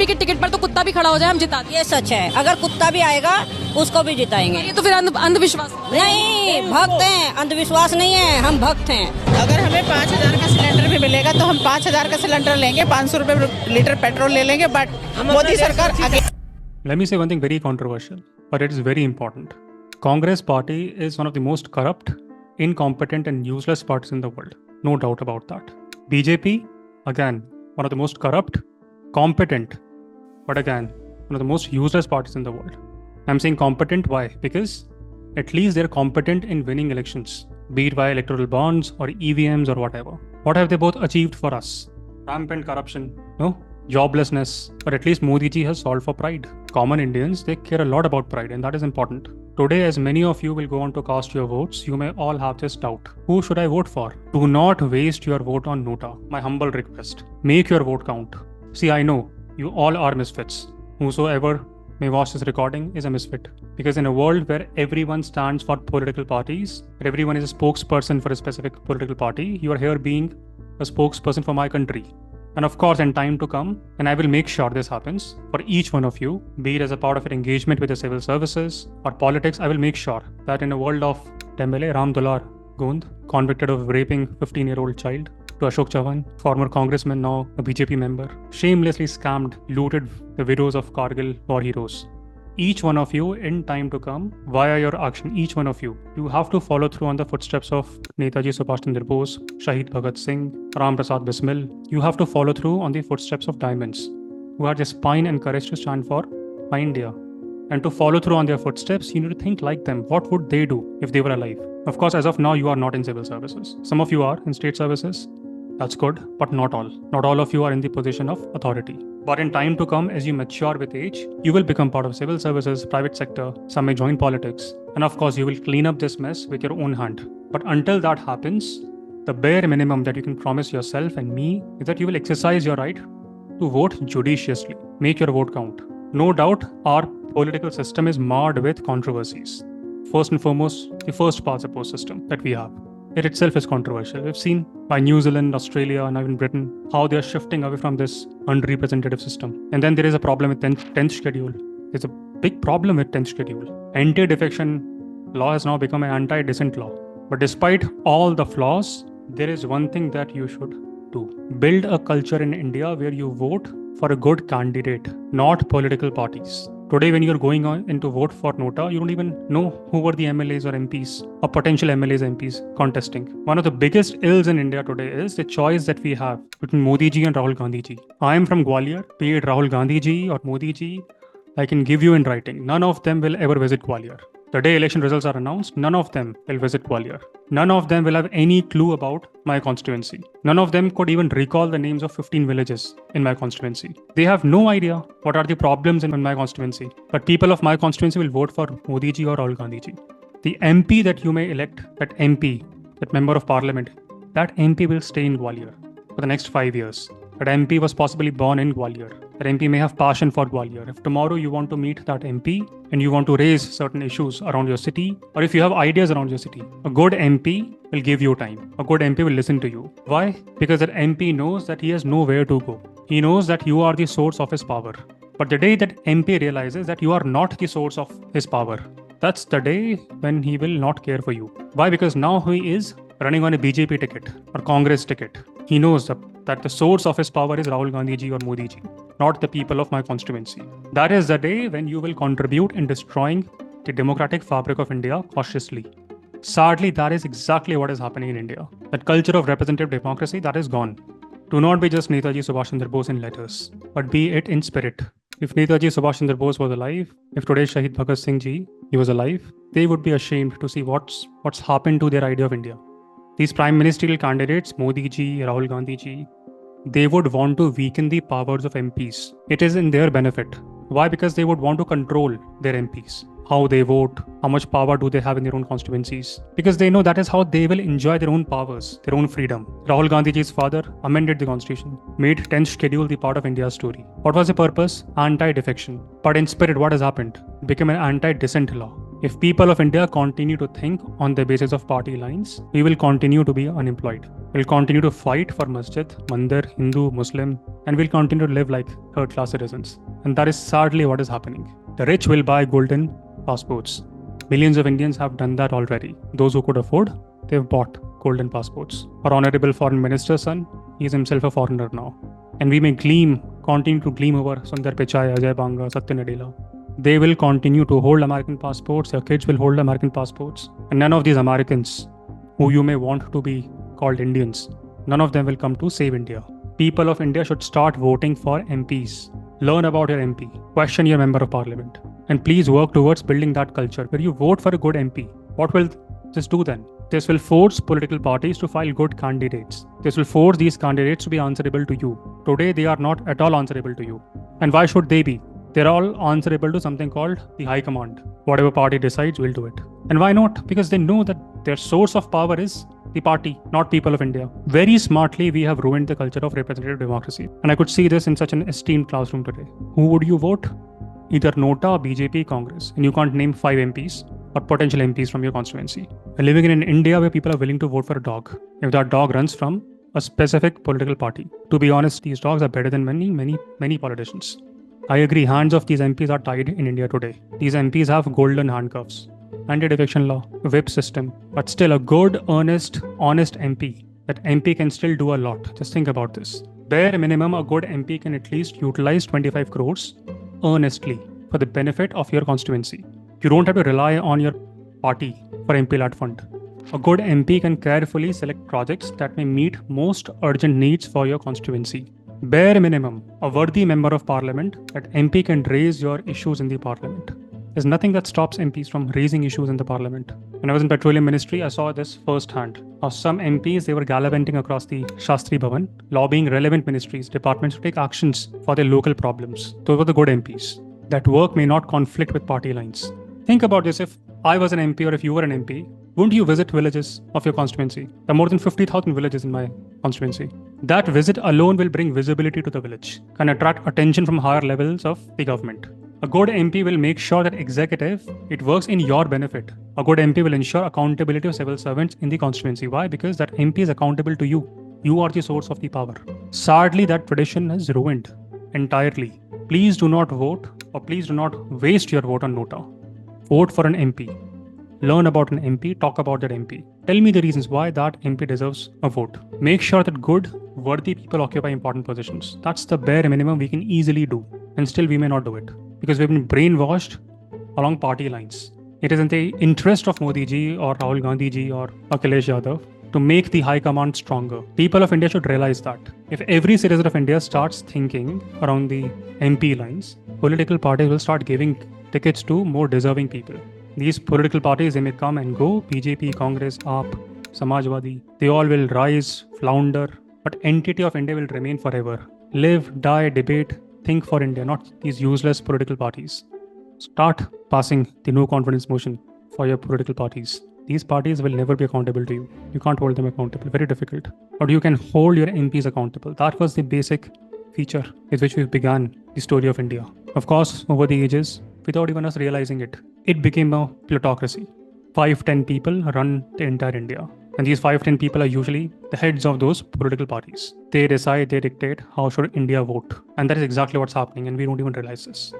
BJP के ticket पर तो कुत्ता भी खड़ा हो जाए हम जिता दें। ये सच है, अगर कुत्ता भी आएगा उसको भी जिताएंगे। ये तो फिर अंधविश्वास नहीं, भक्त हैं, अंधविश्वास नहीं है, हम भक्त हैं। अगर हमें 5,000 का सिलेंडर भी मिलेगा तो हम 5,000 का सिलेंडर लेंगे, 500 रुपए लीटर पेट्रोल ले लेंगे, बट मोदी सरकार आगे। Let me say one thing very controversial, but it is very important. Congress party is one of the most corrupt, incompetent and useless parties in the world. No doubt about that. BJP, again, one of the most corrupt, competent, but again, one of the most useless parties in the world. I'm saying competent, why? Because at least they're competent in winning elections, be it via electoral bonds or EVMs or whatever. What have they both achieved for us? Rampant corruption, no? Joblessness, but at least Modi ji has solved for pride. Common Indians, they care a lot about pride, and that is important. Today, as many of you will go on to cast your votes, you may all have this doubt. Who should I vote for? Do not waste your vote on NOTA. My humble request. Make your vote count. See, I know you all are misfits. Whosoever may watch this recording is a misfit. Because in a world where everyone stands for political parties, where everyone is a spokesperson for a specific political party, you are here being a spokesperson for my country. And of course, in time to come, and I will make sure this happens for each one of you, be it as a part of your engagement with the civil services or politics, I will make sure that in a world of MLA Ram Dular Gund, convicted of raping 15-year-old child, to Ashok Chavan, former congressman, now a BJP member, shamelessly scammed, looted the widows of Kargil war heroes. Each one of you, in time to come, via your action, each one of you have to follow through on the footsteps of Netaji Subhash Chandra Bose, Shahid Bhagat Singh, Ram Prasad Bismil. You have to follow through on the footsteps of diamonds, who had the spine and courage to stand for my India. And to follow through on their footsteps, you need to think like them. What would they do if they were alive? Of course, as of now, you are not in civil services. Some of you are in state services. That's good, but not all. Not all of you are in the position of authority. But in time to come, as you mature with age, you will become part of civil services, private sector, some may join politics. And of course, you will clean up this mess with your own hand. But until that happens, the bare minimum that you can promise yourself and me is that you will exercise your right to vote judiciously. Make your vote count. No doubt, our political system is marred with controversies. First and foremost, the first power support system that we have. It itself is controversial. We've seen by New Zealand, Australia, and even Britain, how they are shifting away from this unrepresentative system. And then there is a problem with 10th schedule. There's a big problem with 10th schedule. Anti-defection law has now become an anti-dissent law. But despite all the flaws, there is one thing that you should do. Build a culture in India where you vote for a good candidate, not political parties. Today, when you're going on into vote for NOTA, you don't even know who were the MLAs or MPs or potential MLAs, MPs contesting. One of the biggest ills in India today is the choice that we have between Modi ji and Rahul Gandhi ji. I am from Gwalior, be it Rahul Gandhi ji or Modi ji, I can give you in writing. None of them will ever visit Gwalior. The day election results are announced, none of them will visit Gwalior. None of them will have any clue about my constituency. None of them could even recall the names of 15 villages in my constituency. They have no idea what are the problems in my constituency. But people of my constituency will vote for Modi ji or Rahul Gandhi ji. The MP that you may elect, that MP, that member of parliament, that MP will stay in Gwalior for the next 5 years. That MP was possibly born in Gwalior. That MP may have passion for Gwalior. If tomorrow you want to meet that MP and you want to raise certain issues around your city, or if you have ideas around your city, a good MP will give you time. A good MP will listen to you. Why? Because that MP knows that he has nowhere to go. He knows that you are the source of his power. But the day that MP realizes that you are not the source of his power, that's the day when he will not care for you. Why? Because now he is running on a BJP ticket or Congress ticket. He knows that the source of his power is Rahul Gandhi ji or Modi ji, not the people of my constituency. That is the day when you will contribute in destroying the democratic fabric of India cautiously. Sadly, that is exactly what is happening in India. That culture of representative democracy, that is gone. Do not be just Netaji Subhash Chandra Bose in letters, but be it in spirit. If Netaji Subhash Chandra Bose was alive, if today Shahid Bhagat Singh ji, he was alive, they would be ashamed to see what's happened to their idea of India. These prime ministerial candidates, Modi ji, Rahul Gandhi ji, they would want to weaken the powers of MPs. It is in their benefit. Why? Because they would want to control their MPs. How they vote, how much power do they have in their own constituencies. Because they know that is how they will enjoy their own powers, their own freedom. Rahul Gandhi ji's father amended the constitution, made 10th schedule the part of India's story. What was the purpose? Anti-defection. But in spirit, what has happened? It became an anti-dissent law. If people of India continue to think on the basis of party lines, we will continue to be unemployed. We'll continue to fight for masjid, mandir, Hindu, Muslim, and we'll continue to live like third-class citizens. And that is sadly what is happening. The rich will buy golden passports. Millions of Indians have done that already. Those who could afford, they've bought golden passports. Our honorable foreign minister's son, he is himself a foreigner now. And we may continue to gleam over Sundar Pichai, Ajay Banga, Satya Nadella. They will continue to hold American passports. Their kids will hold American passports. And none of these Americans, who you may want to be called Indians, none of them will come to save India. People of India should start voting for MPs. Learn about your MP. Question your member of parliament. And please work towards building that culture where you vote for a good MP. What will this do then? This will force political parties to file good candidates. This will force these candidates to be answerable to you. Today, they are not at all answerable to you. And why should they be? They're all answerable to something called the High Command. Whatever party decides, we'll do it. And why not? Because they know that their source of power is the party, not people of India. Very smartly, we have ruined the culture of representative democracy. And I could see this in such an esteemed classroom today. Who would you vote? Either NOTA, BJP, Congress. And you can't name 5 MPs or potential MPs from your constituency. We're living in an India where people are willing to vote for a dog if that dog runs from a specific political party. To be honest, these dogs are better than many politicians. I agree, hands of these MPs are tied in India today. These MPs have golden handcuffs, anti-defection law, whip system, but still a good, earnest, honest MP. That MP can still do a lot. Just think about this. Bare minimum, a good MP can at least utilize 25 crores earnestly for the benefit of your constituency. You don't have to rely on your party for MP-led fund. A good MP can carefully select projects that may meet most urgent needs for your constituency. Bare minimum, a worthy member of parliament, that MP can raise your issues in the parliament. There's nothing that stops MPs from raising issues in the parliament. When I was in Petroleum Ministry, I saw this firsthand. How some MPs, they were gallivanting across the Shastri Bhavan, lobbying relevant ministries, departments to take actions for their local problems. Those were the good MPs. That work may not conflict with party lines. Think about this. If I was an MP or if you were an MP, wouldn't you visit villages of your constituency? There are more than 50,000 villages in my constituency. That visit alone will bring visibility to the village, can attract attention from higher levels of the government. A good MP will make sure that executive, it works in your benefit. A good MP will ensure accountability of civil servants in the constituency. Why? Because that MP is accountable to you. You are the source of the power. Sadly, that tradition is ruined entirely. Please do not vote, or please do not waste your vote on NOTA. Vote for an MP. Learn about an MP, talk about that MP. Tell me the reasons why that MP deserves a vote. Make sure that good, worthy people occupy important positions. That's the bare minimum we can easily do. And still we may not do it. Because we've been brainwashed along party lines. It is in the interest of Modi ji or Rahul Gandhi ji or Akhilesh Yadav to make the high command stronger. People of India should realize that. If every citizen of India starts thinking around the MP lines, political parties will start giving tickets to more deserving people. These political parties, they may come and go, BJP, Congress, AAP, Samajwadi, they all will rise, flounder, but entity of India will remain forever. Live, die, debate, think for India, not these useless political parties. Start passing the no confidence motion for your political parties. These parties will never be accountable to you. You can't hold them accountable, very difficult. But you can hold your MPs accountable. That was the basic feature with which we began the story of India. Of course, over the ages, without even us realizing it, it became a plutocracy. 5-10 people run the entire India. And these 5-10 people are usually the heads of those political parties. They decide, they dictate how should India vote. And that is exactly what's happening, and we don't even realize this.